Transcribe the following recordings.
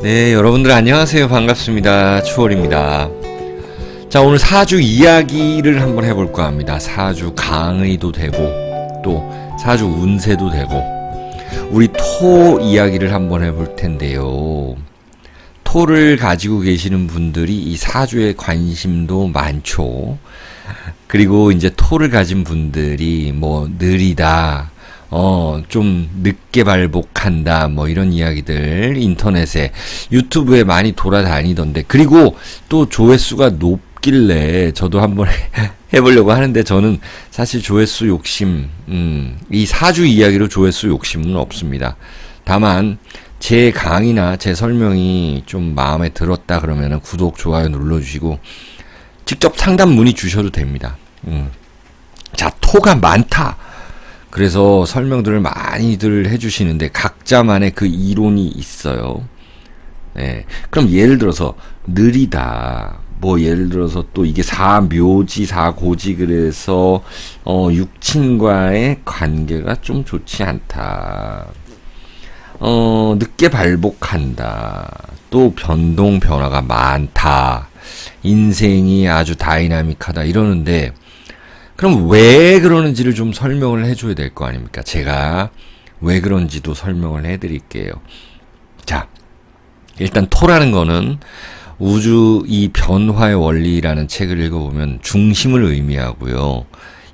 네, 여러분들 안녕하세요. 반갑습니다. 추월입니다. 자, 오늘 사주 이야기를 한번 해볼까 합니다. 사주 강의도 되고 또 사주 운세도 되고 우리 토 이야기를 한번 해볼 텐데요. 토를 가지고 계시는 분들이 이 사주에 관심도 많죠. 그리고 이제 토를 가진 분들이 뭐 느리다, 좀 늦게 발복한다, 뭐 이런 이야기들 인터넷에, 유튜브에 많이 돌아다니던데, 그리고 또 조회수가 높길래 저도 한번 해보려고 하는데, 저는 사실 조회수 욕심, 이 사주 이야기로 조회수 욕심은 없습니다. 다만, 제 강의나 제 설명이 좀 마음에 들었다 그러면은 구독, 좋아요 눌러주시고, 직접 상담 문의 주셔도 됩니다. 자, 토가 많다. 그래서 설명들을 많이들 해주시는데 각자만의 그 이론이 있어요. 네. 그럼 예를 들어서 느리다. 뭐 예를 들어서 또 이게 사묘지, 사고지 그래서 육친과의 관계가 좀 좋지 않다. 늦게 발복한다. 또 변동 변화가 많다. 인생이 아주 다이나믹하다 이러는데, 그럼 왜 그러는지를 좀 설명을 해줘야 될 거 아닙니까? 제가 왜 그런지도 설명을 해드릴게요. 자, 일단 토라는 거는 우주 이 변화의 원리라는 책을 읽어보면 중심을 의미하고요,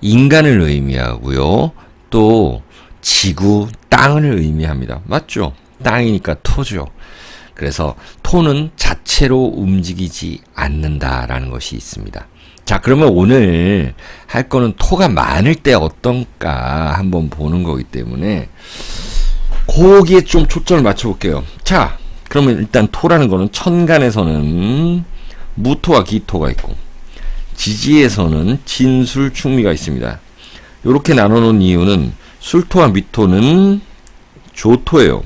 인간을 의미하고요, 또 지구, 땅을 의미합니다. 맞죠? 땅이니까 토죠. 그래서 토는 자체로 움직이지 않는다라는 것이 있습니다. 자, 그러면 오늘 할 거는 토가 많을 때 어떤가 한번 보는 거기 때문에 거기에 좀 초점을 맞춰볼게요. 자, 그러면 일단 토라는 거는 천간에서는 무토와 기토가 있고 지지에서는 진술, 충미가 있습니다. 이렇게 나눠놓은 이유는 술토와 미토는 조토예요.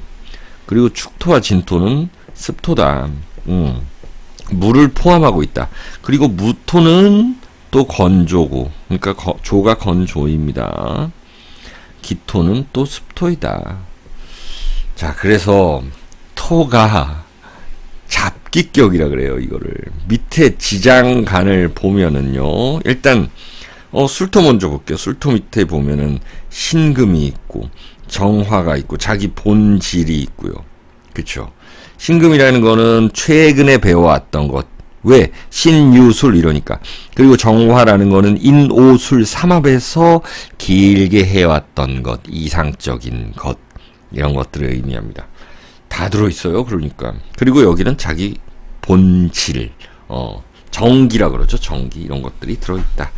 그리고 축토와 진토는 습토다. 물을 포함하고 있다. 그리고 무토는 또 건조고, 그러니까 조가 건조입니다. 기토는 또 습토이다. 자, 그래서 토가 잡기격이라 그래요. 이거를 밑에 지장간을 보면은요, 일단 술토 먼저 볼게요. 술토 밑에 보면은 신금이 있고 정화가 있고 자기 본질이 있고요. 그쵸? 신금이라는 거는 최근에 배워왔던 것. 왜? 신유술 이러니까. 그리고 정화라는 거는 인오술 삼합에서 길게 해왔던 것, 이상적인 것, 이런 것들을 의미합니다. 다 들어있어요. 그러니까. 그리고 여기는 자기 본질, 정기라 그러죠. 정기, 이런 것들이 들어있다.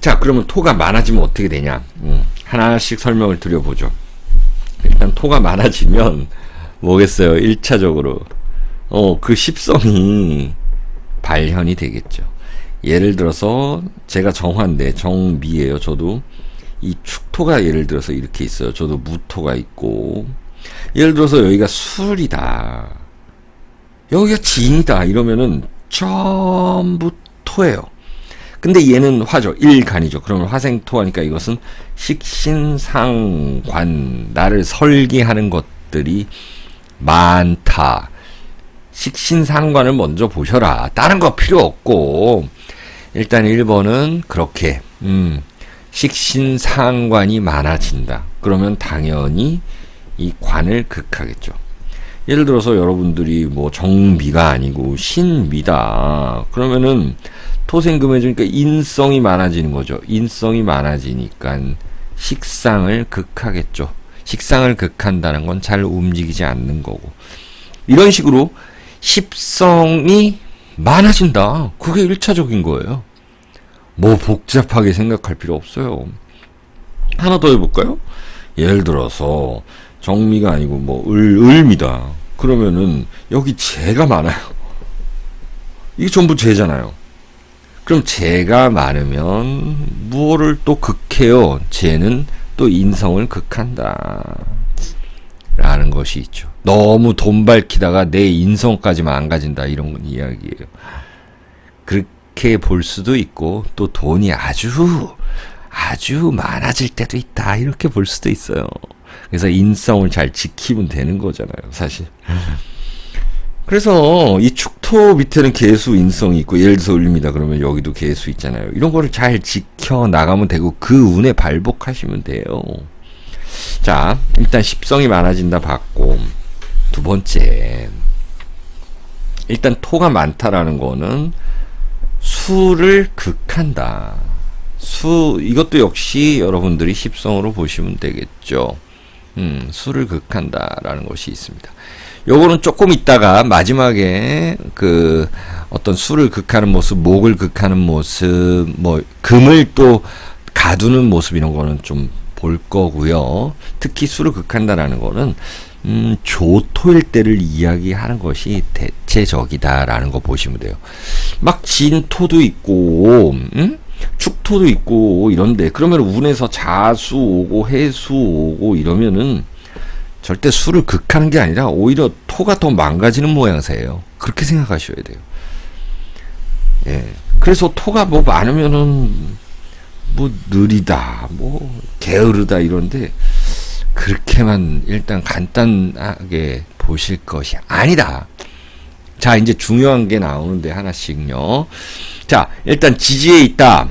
자, 그러면 토가 많아지면 어떻게 되냐? 하나씩 설명을 드려보죠. 일단 토가 많아지면 뭐겠어요? 1차적으로 그 십성이 발현이 되겠죠. 예를 들어서 제가 정화인데 정미예요. 저도 이 축토가 예를 들어서 이렇게 있어요. 저도 무토가 있고, 예를 들어서 여기가 술이다, 여기가 진이다 이러면은 전부 토예요. 근데 얘는 화죠. 일간이죠. 그러면 화생토하니까 이것은 식신상관, 나를 설계하는 것들이 많다. 식신상관을 먼저 보셔라. 다른 거 필요 없고, 일단 1번은 그렇게 식신상관이 많아진다. 그러면 당연히 이 관을 극하겠죠. 예를 들어서 여러분들이 뭐 정미가 아니고 신미다. 그러면은 토생금해주니까 인성이 많아지는 거죠. 인성이 많아지니까 식상을 극하겠죠. 식상을 극한다는 건 잘 움직이지 않는 거고. 이런 식으로 십성이 많아진다. 그게 1차적인 거예요. 뭐 복잡하게 생각할 필요 없어요. 하나 더 해볼까요? 예를 들어서 정미가 아니고 뭐 을미다. 그러면은 여기 재가 많아요. 이게 전부 재잖아요. 그럼 재가 많으면 무엇을 또 극해요? 재는 또 인성을 극한다 라는 것이 있죠. 너무 돈 밝히다가 내 인성까지 망가진다, 이런 이야기예요. 그렇게 볼 수도 있고, 또 돈이 아주 많아질 때도 있다, 이렇게 볼 수도 있어요. 그래서 인성을 잘 지키면 되는 거잖아요, 사실. 그래서 이 축토 밑에는 계수 인성이 있고, 예를 들어서 을입니다. 그러면 여기도 계수 있잖아요. 이런 거를 잘 지켜 나가면 되고, 그 운에 발복하시면 돼요. 자, 일단 십성이 많아진다 봤고, 두 번째, 일단 토가 많다라는 거는 수를 극한다. 이것도 역시 여러분들이 십성으로 보시면 되겠죠. 수를 극한다라는 것이 있습니다. 요거는 조금 있다가 마지막에 그 어떤 수를 극하는 모습, 목을 극하는 모습, 뭐 금을 또 가두는 모습, 이런 거는 좀 볼 거고요. 특히 수를 극한다라는 거는 조토일 때를 이야기하는 것이 대체적이다라는 거 보시면 돼요. 막 진토도 있고, 축토도 있고 이런데, 그러면 운에서 자수 오고 해수 오고 이러면은 절대 수를 극하는 게 아니라 오히려 토가 더 망가지는 모양새예요. 그렇게 생각하셔야 돼요. 예. 그래서 토가 뭐 많으면은 뭐 느리다, 뭐 게으르다 이런데, 그렇게만 일단 간단하게 보실 것이 아니다. 자, 이제 중요한 게 나오는데 하나씩요. 자, 일단 지지에 있다.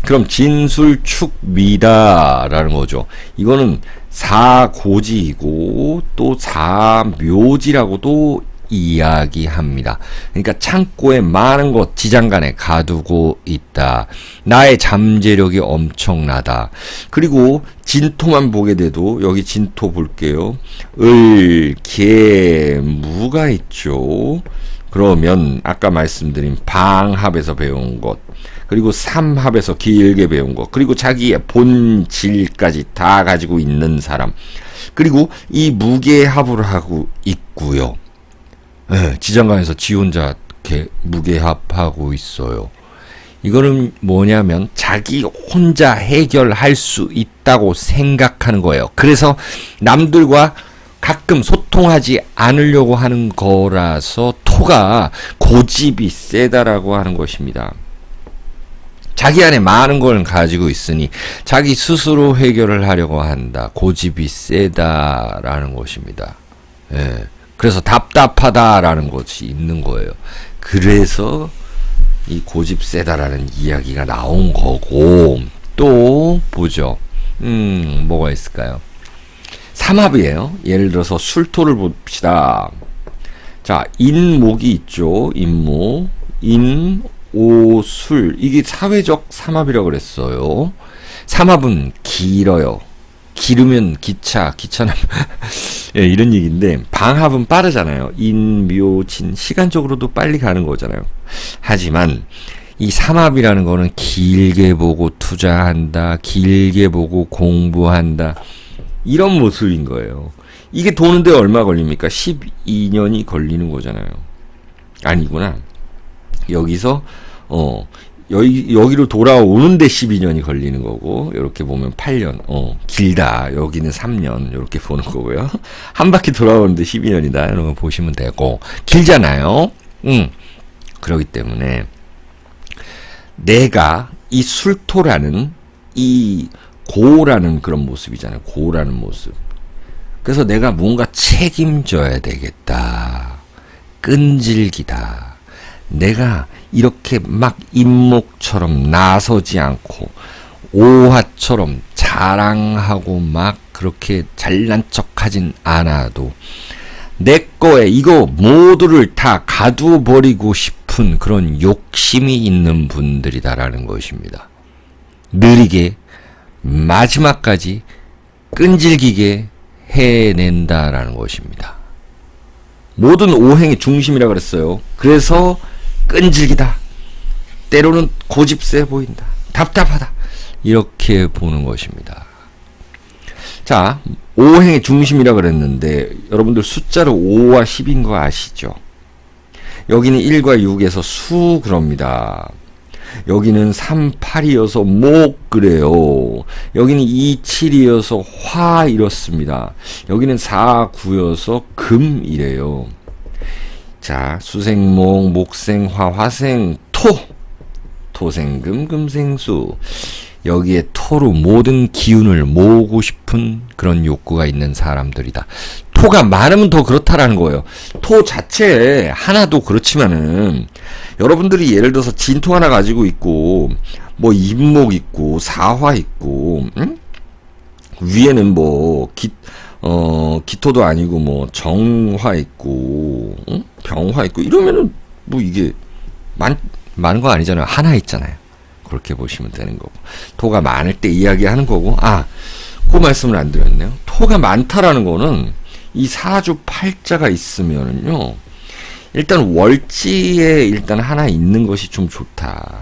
그럼 진술축미다라는 거죠. 이거는 사고지이고 또 사묘지라고도 이야기합니다. 그러니까 창고에 많은 것 지장간에 가두고 있다. 나의 잠재력이 엄청나다. 그리고 진토만 보게 돼도, 여기 진토 볼게요. 을, 개, 무가 있죠. 그러면 아까 말씀드린 방합에서 배운 것, 그리고 삼합에서 길게 배운 것, 그리고 자기의 본질까지 다 가지고 있는 사람, 그리고 이 무게합을 하고 있고요. 네, 지장간에서 지 혼자 무게합하고 있어요. 이거는 뭐냐면 자기 혼자 해결할 수 있다고 생각하는 거예요. 그래서 남들과 가끔 소통하지 않으려고 하는 거라서 토가 고집이 세다라고 하는 것입니다. 자기 안에 많은 걸 가지고 있으니 자기 스스로 해결을 하려고 한다. 고집이 세다라는 것입니다. 예. 그래서 답답하다라는 것이 있는 거예요. 그래서 이 고집 세다라는 이야기가 나온 거고, 또 보죠. 뭐가 있을까요? 삼합이에요. 예를 들어서 술토를 봅시다. 자, 인목이 있죠. 인목, 오술, 이게 사회적 삼합이라고 그랬어요. 삼합은 길어요. 기르면 기차는 예, 이런 얘기인데, 방합은 빠르잖아요. 진, 시간적으로도 빨리 가는 거잖아요. 하지만 이 삼합이라는 거는 길게 보고 투자한다, 길게 보고 공부한다, 이런 모습인 거예요. 이게 도는데 얼마 걸립니까? 12년이 걸리는 거잖아요. 아니구나. 여기서 여기로 돌아오는데 12년이 걸리는 거고, 이렇게 보면 8년, 길다. 여기는 3년, 이렇게 보는 거고요. 한 바퀴 돌아오는데 12년이다. 이런 거 보시면 되고, 길잖아요. 그렇기 때문에, 내가 이 술토라는, 이 고라는 그런 모습이잖아요. 고라는 모습. 그래서 내가 뭔가 책임져야 되겠다. 끈질기다. 내가 이렇게 막 인목처럼 나서지 않고 오화처럼 자랑하고 막 그렇게 잘난 척하진 않아도 내 거에 이거 모두를 다 가두어버리고 싶은 그런 욕심이 있는 분들이다라는 것입니다. 느리게 마지막까지 끈질기게 해낸다라는 것입니다. 모든 오행의 중심이라 그랬어요. 그래서 끈질기다. 때로는 고집세 보인다. 답답하다. 이렇게 보는 것입니다. 자, 오행의 중심이라 그랬는데 여러분들 숫자로 5와 10인 거 아시죠? 여기는 1과 6에서 수 그럽니다. 여기는 3, 8이어서 목 그래요. 여기는 2, 7이어서 화 이렇습니다. 여기는 4, 9여서 금 이래요. 자, 수생목, 목생화, 화생, 토. 토생금, 금생수. 여기에 토로 모든 기운을 모으고 싶은 그런 욕구가 있는 사람들이다. 토가 많으면 더 그렇다라는 거예요. 토 자체 하나도 그렇지만은 여러분들이 예를 들어서 진토 하나 가지고 있고 뭐 임목 있고 사화 있고 위에는 뭐 기토도 아니고 뭐 정화 있고 병화 있고 이러면은 뭐 이게 많은 거 아니잖아요. 하나 있잖아요. 그렇게 보시면 되는 거고. 토가 많을 때 이야기하는 거고. 그 말씀을 안 드렸네요. 토가 많다라는 거는 이 사주팔자가 있으면은요. 일단 월지에 일단 하나 있는 것이 좀 좋다.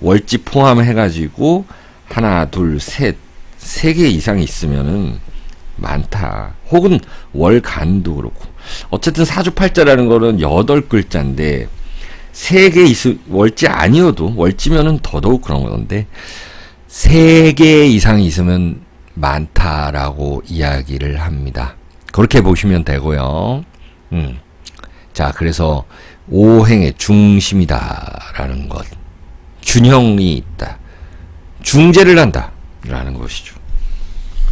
월지 포함해가지고 하나, 둘, 셋, 3개 이상 있으면은 많다. 혹은 월간도 그렇고. 어쨌든 사주팔자라는 거는 8글자인데 3개 월지 아니어도 월지면은 더더욱 그런 건데 3개 이상 있으면 많다라고 이야기를 합니다. 그렇게 보시면 되고요. 자, 그래서 오행의 중심이다라는 것. 균형이 있다. 중재를 한다. 라는 것이죠.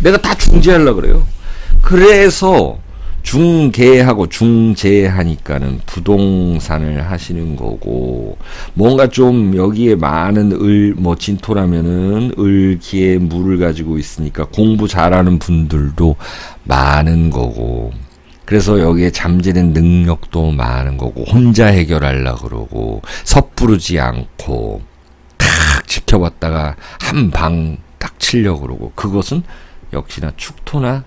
내가 다 중재하려고 그래요. 그래서 중개하고 중재하니까는 부동산을 하시는 거고, 뭔가 좀 여기에 많은 뭐 진토라면은 을기에 물을 가지고 있으니까 공부 잘하는 분들도 많은 거고, 그래서 여기에 잠재된 능력도 많은 거고, 혼자 해결하려고 그러고, 섣부르지 않고, 탁 지켜봤다가 한 방 딱 치려고 그러고, 그것은 역시나 축토나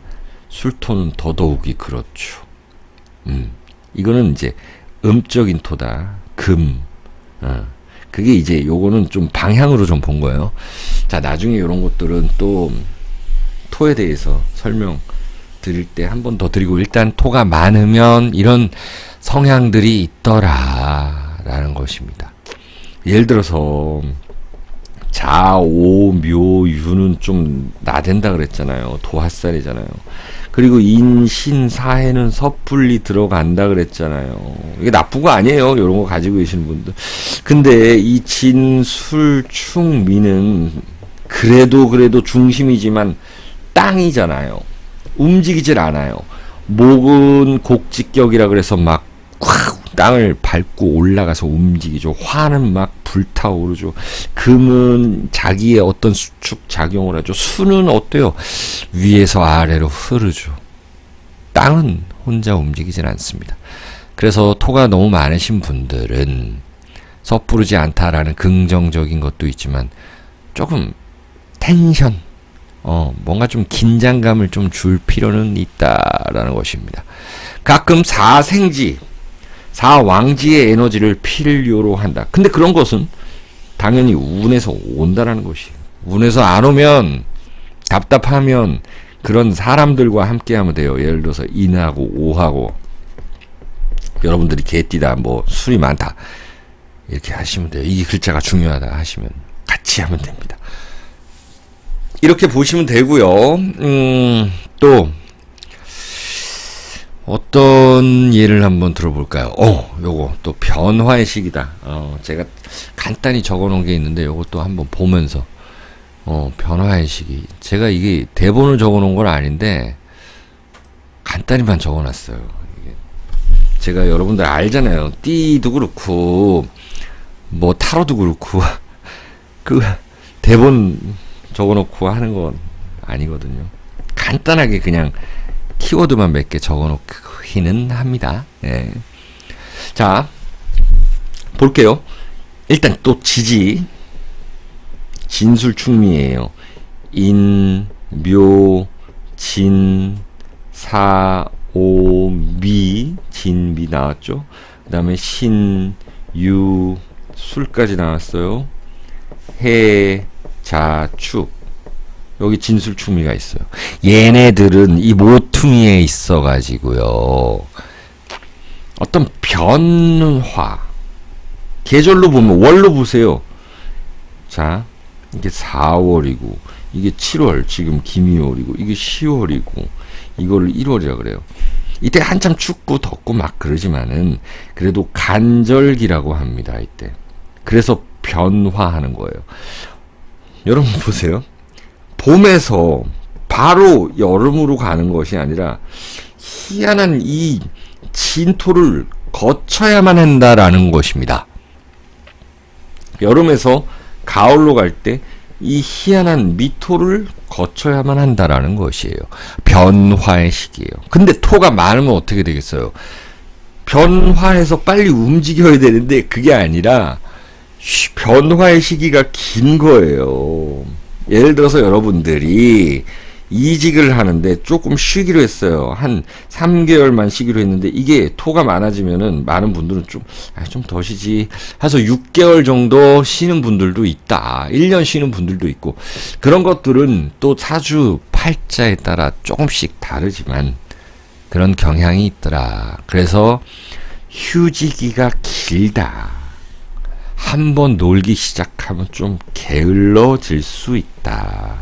술토는 더더욱이 그렇죠. 이거는 이제 음적인 토다. 금. 그게 이제 요거는 좀 방향으로 좀 본 거예요. 자, 나중에 이런 것들은 또 토에 대해서 설명 드릴 때 한 번 더 드리고, 일단 토가 많으면 이런 성향들이 있더라라는 것입니다. 예를 들어서 자, 오, 묘, 유는 좀 나댄다 그랬잖아요. 도화살이잖아요. 그리고 인, 신, 사해는 섣불리 들어간다 그랬잖아요. 이게 나쁜 거 아니에요. 이런 거 가지고 계시는 분들. 근데 이 진, 술, 충, 미는 그래도 중심이지만 땅이잖아요. 움직이질 않아요. 목은 곡직격이라 그래서 막 땅을 밟고 올라가서 움직이죠. 화는 막 불타오르죠. 금은 자기의 어떤 수축 작용을 하죠. 수는 어때요? 위에서 아래로 흐르죠. 땅은 혼자 움직이질 않습니다. 그래서 토가 너무 많으신 분들은 섣부르지 않다라는 긍정적인 것도 있지만 조금 텐션, 뭔가 좀 긴장감을 좀 줄 필요는 있다라는 것입니다. 가끔 사생지, 사왕지의 에너지를 필요로 한다. 근데 그런 것은 당연히 운에서 온다라는 것이에요. 운에서 안 오면, 답답하면 그런 사람들과 함께 하면 돼요. 예를 들어서 인하고 오하고, 여러분들이 개띠다, 뭐 술이 많다, 이렇게 하시면 돼요. 이 글자가 중요하다 하시면 같이 하면 됩니다. 이렇게 보시면 되고요. 또 어떤 예를 한번 들어볼까요? 요거 또 변화의 시기다. 제가 간단히 적어놓은 게 있는데 요것도 한번 보면서 변화의 시기. 제가 이게 대본을 적어놓은 건 아닌데 간단히만 적어놨어요. 이게 제가 여러분들 알잖아요. 띠도 그렇고 뭐 타로도 그렇고 그 대본 적어놓고 하는 건 아니거든요. 간단하게 그냥 키워드만 몇 개 적어놓기는 합니다. 예. 자, 볼게요. 일단 또 지지, 진술충미예요. 인, 묘, 진, 사, 오, 미, 진미 나왔죠. 그 다음에 신, 유, 술까지 나왔어요. 해, 자, 축. 여기 진술충미가 있어요. 얘네들은 이 모퉁이에 있어가지고요. 어떤 변화. 계절로 보면, 월로 보세요. 자, 이게 4월이고, 이게 7월, 지금 김이월이고, 이게 10월이고, 이거를 1월이라 그래요. 이때 한참 춥고 덥고 막 그러지만은, 그래도 간절기라고 합니다, 이때. 그래서 변화하는 거예요. 여러분 보세요. 봄에서 바로 여름으로 가는 것이 아니라 희한한 이 진토를 거쳐야만 한다라는 것입니다. 여름에서 가을로 갈 때 이 희한한 미토를 거쳐야만 한다라는 것이에요. 변화의 시기예요. 근데 토가 많으면 어떻게 되겠어요? 변화해서 빨리 움직여야 되는데 그게 아니라 변화의 시기가 긴 거예요. 예를 들어서 여러분들이 이직을 하는데 조금 쉬기로 했어요. 한 3개월만 쉬기로 했는데 이게 토가 많아지면은 많은 분들은 좀 더 쉬지 해서 6개월 정도 쉬는 분들도 있다. 1년 쉬는 분들도 있고 그런 것들은 또 사주 팔자에 따라 조금씩 다르지만 그런 경향이 있더라. 그래서 휴지기가 길다. 한번 놀기 시작하면 좀 게을러질 수 있다.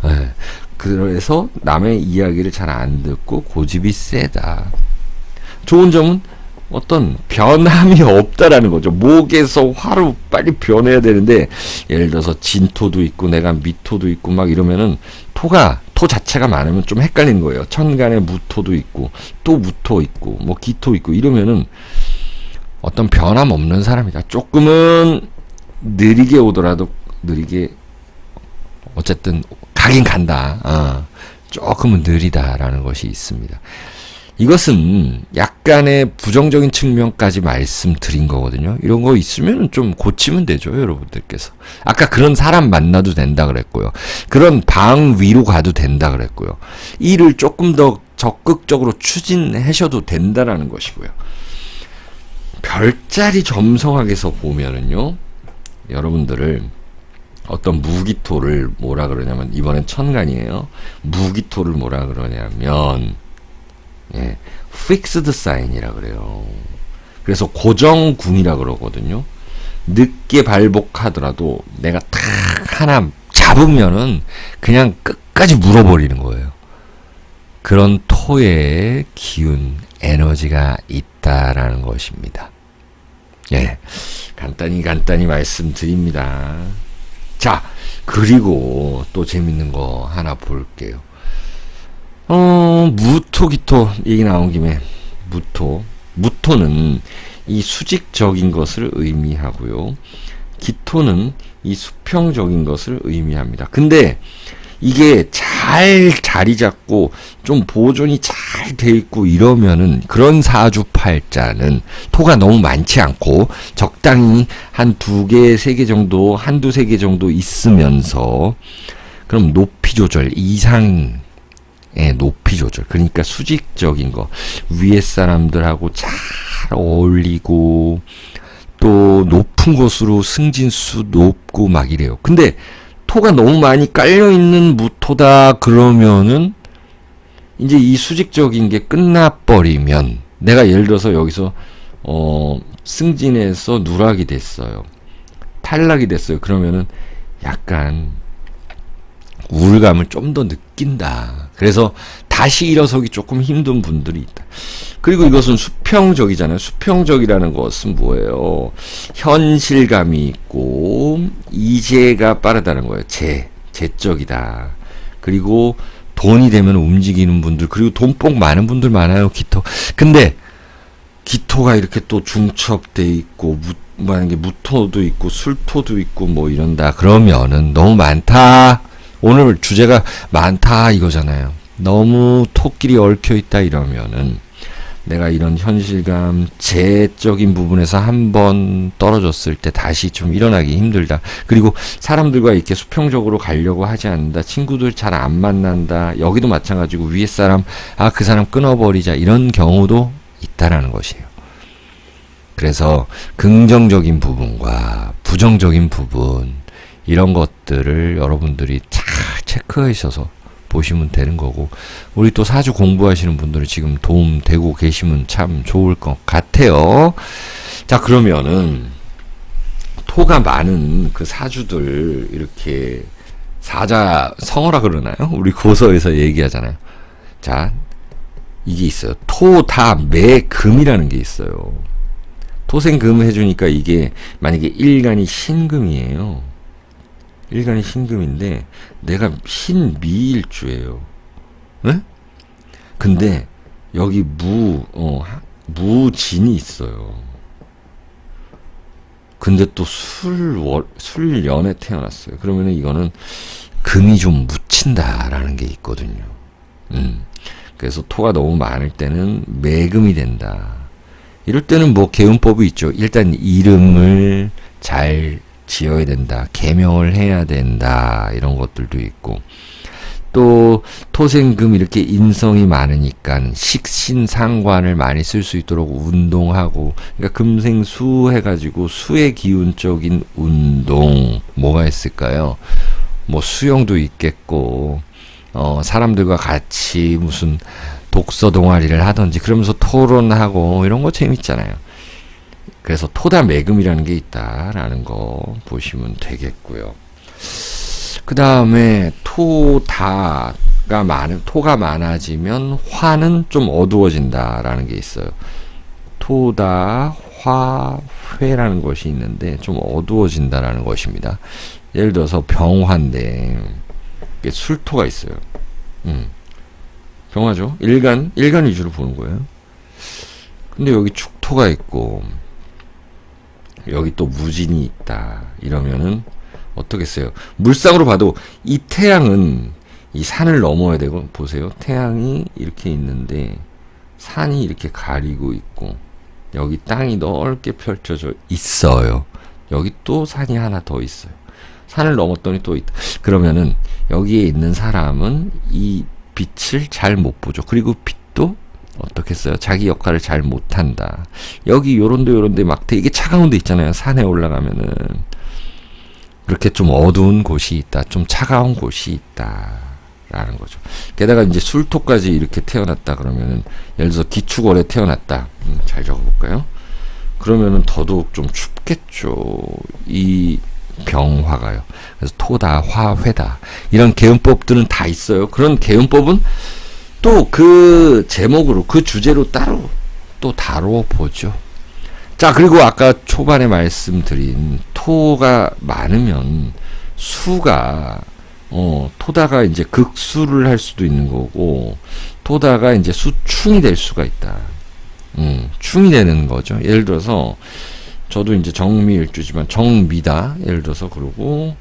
네. 그래서 남의 이야기를 잘 안 듣고 고집이 세다. 좋은 점은 어떤 변함이 없다라는 거죠. 목에서 화로 빨리 변해야 되는데 예를 들어서 진토도 있고 내가 미토도 있고 막 이러면은 토 자체가 많으면 좀 헷갈리는 거예요. 천간에 무토도 있고 또 무토 있고 뭐 기토 있고 이러면은 어떤 변함 없는 사람이다. 조금은 느리게 오더라도 느리게 어쨌든 가긴 간다. 조금은 느리다라는 것이 있습니다. 이것은 약간의 부정적인 측면까지 말씀드린 거거든요. 이런 거 있으면 좀 고치면 되죠, 여러분들께서. 아까 그런 사람 만나도 된다 그랬고요. 그런 방 위로 가도 된다 그랬고요. 일을 조금 더 적극적으로 추진하셔도 된다라는 것이고요. 별자리 점성학에서 보면은요, 여러분들을 어떤 무기토를 뭐라 그러냐면, 이번엔 천간이에요. 무기토를 뭐라 그러냐면, 예, fixed sign이라 그래요. 그래서 고정궁이라 그러거든요. 늦게 발복하더라도 내가 탁 하나 잡으면은 그냥 끝까지 물어버리는 거예요. 그런 토의 기운, 에너지가 있다라는 것입니다. 예, 간단히 말씀드립니다. 자, 그리고 또 재밌는 거 하나 볼게요. 무토, 기토 얘기 나온 김에 무토는 이 수직적인 것을 의미하고요. 기토는 이 수평적인 것을 의미합니다. 근데 이게 잘 자리 잡고 좀 보존이 잘 돼 있고 이러면은 그런 사주팔자는 토가 너무 많지 않고 적당히 한 2개, 3개 정도, 한두 세 개 정도 있으면서 그럼 높이 조절, 이상의 높이 조절. 그러니까 수직적인 거. 위에 사람들하고 잘 어울리고 또 높은 곳으로 승진수 높고 막 이래요. 근데 토가 너무 많이 깔려있는 무토다 그러면은 이제 이 수직적인 게 끝나버리면 내가 예를 들어서 여기서 승진해서 누락이 됐어요. 탈락이 됐어요. 그러면은 약간 우울감을 좀 더 느낀다. 그래서 다시 일어서기 조금 힘든 분들이 있다. 그리고 이것은 수평적이잖아요. 수평적이라는 것은 뭐예요? 현실감이 있고 이제가 빠르다는 거예요. 제적이다. 그리고 돈이 되면 움직이는 분들, 그리고 돈복 많은 분들 많아요. 기토. 근데 기토가 이렇게 또 중첩돼 있고 만약에 무토도 있고 술토도 있고 뭐 이런다 그러면은 너무 많다. 오늘 주제가 많다 이거잖아요. 너무 토끼리 얽혀있다 이러면은 내가 이런 현실감, 재적인 부분에서 한번 떨어졌을 때 다시 좀 일어나기 힘들다. 그리고 사람들과 이렇게 수평적으로 가려고 하지 않는다. 친구들 잘 안 만난다. 여기도 마찬가지고 위에 사람, 그 사람 끊어버리자. 이런 경우도 있다라는 것이에요. 그래서 긍정적인 부분과 부정적인 부분, 이런 것들을 여러분들이 잘 체크하셔서 보시면 되는 거고, 우리 또 사주 공부하시는 분들은 지금 도움 되고 계시면 참 좋을 것 같아요. 자, 그러면은 토가 많은 그 사주들 이렇게 사자성어라 그러나요? 우리 고서에서 얘기하잖아요. 자, 이게 있어요. 토다매금이라는 게 있어요. 토생금 해주니까 이게 만약에 일간이 신금이에요. 일간이 신금인데 내가 신미일주예요. 네? 근데 여기 무진이 있어요. 근데 또 술연에 태어났어요. 그러면은 이거는 금이 좀 묻힌다라는 게 있거든요. 그래서 토가 너무 많을 때는 매금이 된다. 이럴 때는 뭐 개운법이 있죠. 일단 이름을 잘 지어야 된다. 개명을 해야 된다. 이런 것들도 있고. 또 토생금 이렇게 인성이 많으니까 식신상관을 많이 쓸 수 있도록 운동하고, 그러니까 금생수 해가지고 수의 기운적인 운동 뭐가 있을까요? 뭐 수영도 있겠고, 사람들과 같이 무슨 독서 동아리를 하든지 그러면서 토론하고 이런 거 재밌잖아요. 그래서 토다매금이라는 게 있다라는 거 보시면 되겠고요. 그 다음에 토가 많아지면 화는 좀 어두워진다라는 게 있어요. 토다, 화, 회라는 것이 있는데 좀 어두워진다라는 것입니다. 예를 들어서 병화인데 술토가 있어요. 병화죠. 일간 위주로 보는 거예요. 근데 여기 축토가 있고 여기 또 무진이 있다. 이러면은 어떻겠어요? 물상으로 봐도 이 태양은 이 산을 넘어야 되고, 보세요. 태양이 이렇게 있는데 산이 이렇게 가리고 있고 여기 땅이 넓게 펼쳐져 있어요. 여기 또 산이 하나 더 있어요. 산을 넘었더니 또 있다. 그러면은 여기에 있는 사람은 이 빛을 잘 못 보죠. 그리고 빛도 어떻겠어요? 자기 역할을 잘 못한다. 여기 요런데 막 되게 차가운 데 있잖아요. 산에 올라가면은 그렇게 좀 어두운 곳이 있다. 좀 차가운 곳이 있다. 라는 거죠. 게다가 이제 술토까지 이렇게 태어났다 그러면은, 예를 들어서 기축월에 태어났다. 잘 적어볼까요? 그러면은 더더욱 좀 춥겠죠. 이 병화가요. 그래서 토다, 화, 회다. 이런 개운법들은 다 있어요. 그런 개운법은 또 그 제목으로, 그 주제로 따로 또 다뤄보죠. 자, 그리고 아까 초반에 말씀드린 토가 많으면 수가, 토다가 이제 극수를 할 수도 있는 거고, 토다가 이제 수충이 될 수가 있다. 충이 되는 거죠. 예를 들어서, 저도 이제 정미일주지만 정미다. 예를 들어서, 그러고,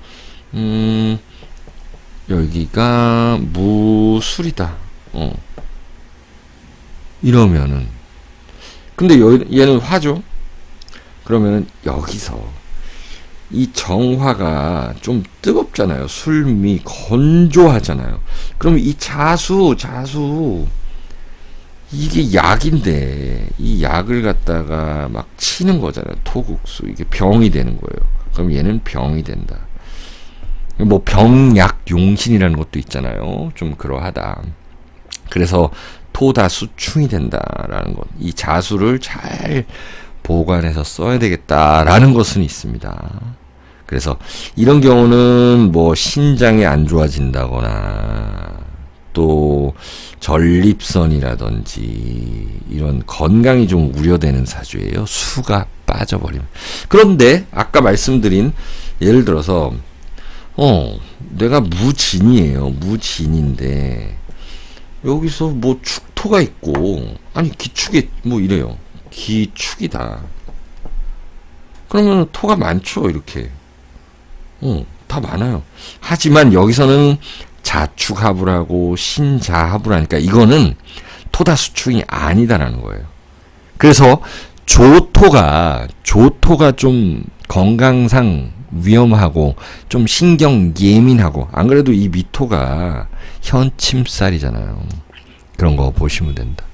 여기가 무술이다. 이러면은. 근데 얘는 화죠? 그러면은 여기서 이 정화가 좀 뜨겁잖아요. 술미 건조하잖아요. 그럼 이 자수 이게 약인데 이 약을 갖다가 막 치는 거잖아요. 토국수. 이게 병이 되는 거예요. 그럼 얘는 병이 된다. 뭐 병약용신이라는 것도 있잖아요. 좀 그러하다. 그래서 토다수충이 된다라는 것. 이 자수를 잘 보관해서 써야 되겠다라는 것은 있습니다. 그래서 이런 경우는 뭐 신장이 안 좋아진다거나 또 전립선이라든지 이런 건강이 좀 우려되는 사주예요. 수가 빠져버리면. 그런데 아까 말씀드린, 예를 들어서 내가 무진이에요. 무진인데 여기서 뭐 축토가 있고, 아니 기축에 뭐 이래요. 기축이다. 그러면 토가 많죠. 이렇게 다 많아요. 하지만 여기서는 자축합을 신자합을 하니까 이거는 토다수충이 아니다라는 거예요. 그래서 조토가 좀 건강상 위험하고 좀 신경 예민하고, 안 그래도 이 미토가 현침살이잖아요. 그런 거 보시면 된다.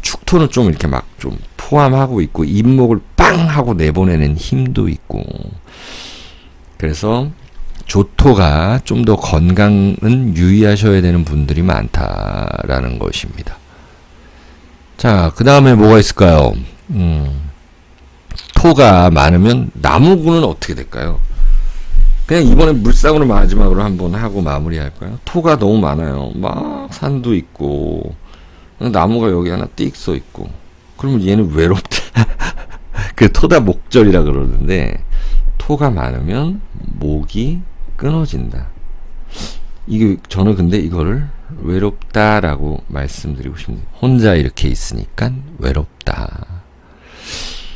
축토는 좀 이렇게 막 좀 포함하고 있고, 잇목을 빵 하고 내보내는 힘도 있고, 그래서 조토가 좀 더 건강은 유의하셔야 되는 분들이 많다라는 것입니다. 자, 그 다음에 뭐가 있을까요? 토가 많으면 나무군은 어떻게 될까요? 그냥 이번에 물상으로 마지막으로 한번 하고 마무리할까요? 토가 너무 많아요. 막 산도 있고 나무가 여기 하나 띡 써 있고, 그러면 얘는 외롭다. 그 토다 목절이라 그러는데, 토가 많으면 목이 끊어진다. 이게 저는 근데 이거를 외롭다라고 말씀드리고 싶네요. 혼자 이렇게 있으니까 외롭다.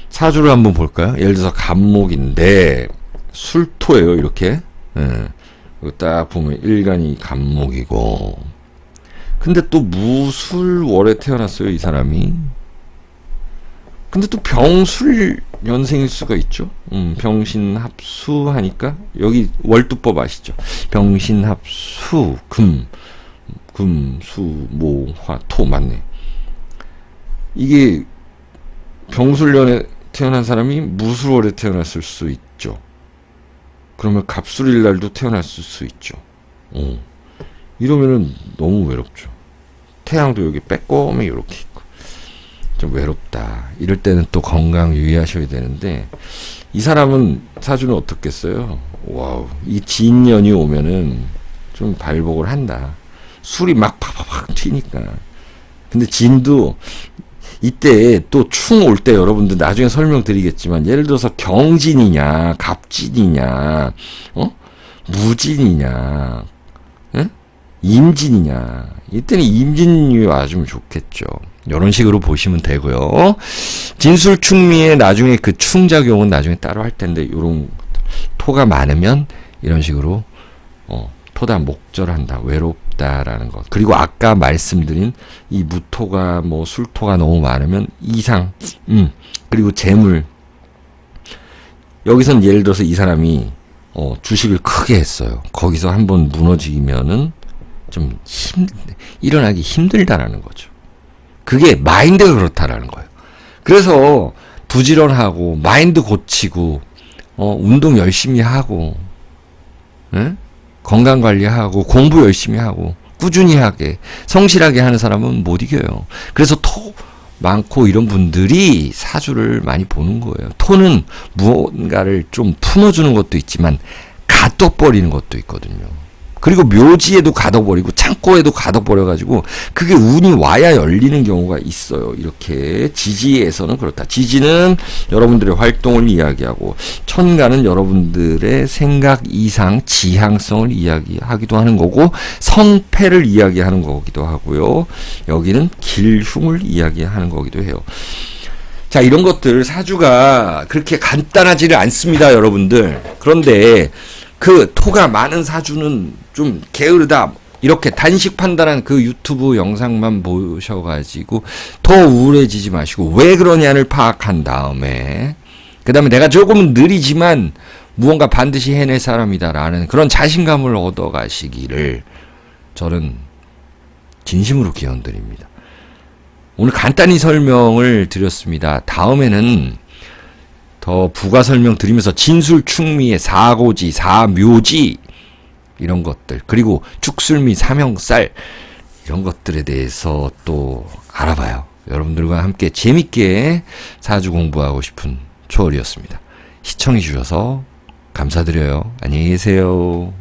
사주를 한번 볼까요? 예를 들어서 갑목인데 술토예요. 이렇게. 딱 보면 일간이 갑목이고, 근데 또 무술월에 태어났어요, 이 사람이. 근데 또 병술 연생일 수가 있죠. 병신합수 하니까 여기 월두법 아시죠? 병신합수 금, 수, 모, 화, 토 맞네. 이게 병술년에 태어난 사람이 무술월에 태어났을 수 있죠. 그러면 갑술일 날도 태어났을 수 있죠. 이러면은 너무 외롭죠. 태양도 여기 빼꼼히 이렇게 있고 좀 외롭다. 이럴 때는 또 건강 유의하셔야 되는데, 이 사람은 사주는 어떻겠어요? 와우, 이 진년이 오면은 좀 발복을 한다. 술이 막 팍팍팍 튀니까. 근데 진도 이때 또 충 올 때 여러분들 나중에 설명드리겠지만, 예를 들어서 경진이냐 갑진이냐 무진이냐 임진이냐, 이때는 임진이 와주면 좋겠죠. 이런 식으로 보시면 되고요. 진술충미의 나중에 그 충작용은 나중에 따로 할 텐데, 요런 토가 많으면 이런 식으로 토다 목절한다, 외롭다라는 것. 그리고 아까 말씀드린 이 무토가 뭐 술토가 너무 많으면 이상, 그리고 재물. 여기선 예를 들어서 이 사람이 주식을 크게 했어요. 거기서 한번 무너지면은 좀 일어나기 힘들다라는 거죠. 그게 마인드가 그렇다라는 거예요. 그래서 부지런하고 마인드 고치고 운동 열심히 하고, 건강 관리하고 공부 열심히 하고 꾸준히 하게 성실하게 하는 사람은 못 이겨요. 그래서 토 많고 이런 분들이 사주를 많이 보는 거예요. 토는 무언가를 좀 품어주는 것도 있지만 가둬버리는 것도 있거든요. 그리고 묘지에도 가둬버리고 창고에도 가둬버려가지고 그게 운이 와야 열리는 경우가 있어요. 이렇게 지지에서는 그렇다. 지지는 여러분들의 활동을 이야기하고, 천간은 여러분들의 생각 이상 지향성을 이야기하기도 하는 거고, 성패를 이야기하는 거기도 하고요. 여기는 길흉을 이야기하는 거기도 해요. 자, 이런 것들 사주가 그렇게 간단하지는 않습니다, 여러분들. 그런데 그 토가 많은 사주는 좀 게으르다, 이렇게 단식 판단한 그 유튜브 영상만 보셔가지고 더 우울해지지 마시고 왜 그러냐를 파악한 다음에, 그 다음에 내가 조금은 느리지만 무언가 반드시 해낼 사람이다라는 그런 자신감을 얻어가시기를 저는 진심으로 기원드립니다. 오늘 간단히 설명을 드렸습니다. 다음에는 더 부가 설명드리면서 진술충미의 사고지, 사묘지 이런 것들, 그리고 축술미, 삼형살 이런 것들에 대해서 또 알아봐요. 여러분들과 함께 재밌게 사주 공부하고 싶은 초월이었습니다. 시청해 주셔서 감사드려요. 안녕히 계세요.